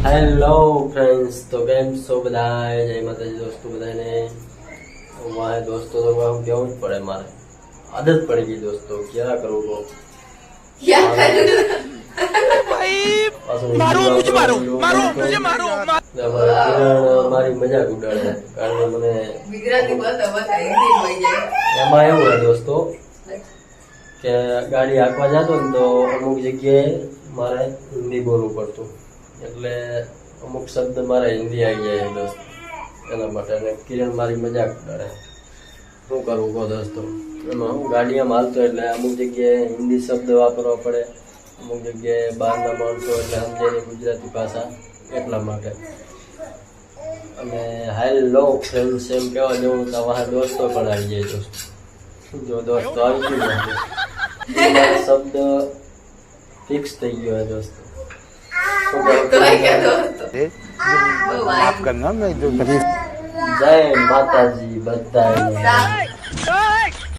Hello friends, તો કેમ છો બધા? જય માતાજી દોસ્તો બધાને. વાહ દોસ્તો, તો આમ કેવું જ પડે, મારે આદત પડી ગઈ દોસ્તો. ક્યાં કરવું કહો? મારી મજાક ઉડાડે, કારણ કે મને એમાં એવું હોય દોસ્તો કે ગાડી હાંકવા જતો ને તો અમુક જગ્યાએ મારે હિન્દી બોલવું પડતું, એટલે અમુક શબ્દ મારે હિન્દી આવી જાય દોસ્ત. એના માટે કિરણ મારી મજાક કરે. શું કરવું કહો દોસ્તો? એમાં હું ગાડીમાં હાલતો એટલે અમુક જગ્યાએ હિન્દી શબ્દ વાપરવા પડે, અમુક જગ્યાએ બહારના માણસો એટલે સમજે નહીં ગુજરાતી ભાષા, એટલા માટે. અને હેલો ફ્રેન્ડ્સ એમ કહેવા જવું તો વાહ દોસ્તો પણ આવી જાય દોસ્તો. જો દોસ્તો આવી ગયું શબ્દ ફિક્સ થઈ ગયો હોય દોસ્તો. माफ करना मैं जो જય માતાજી બધાને.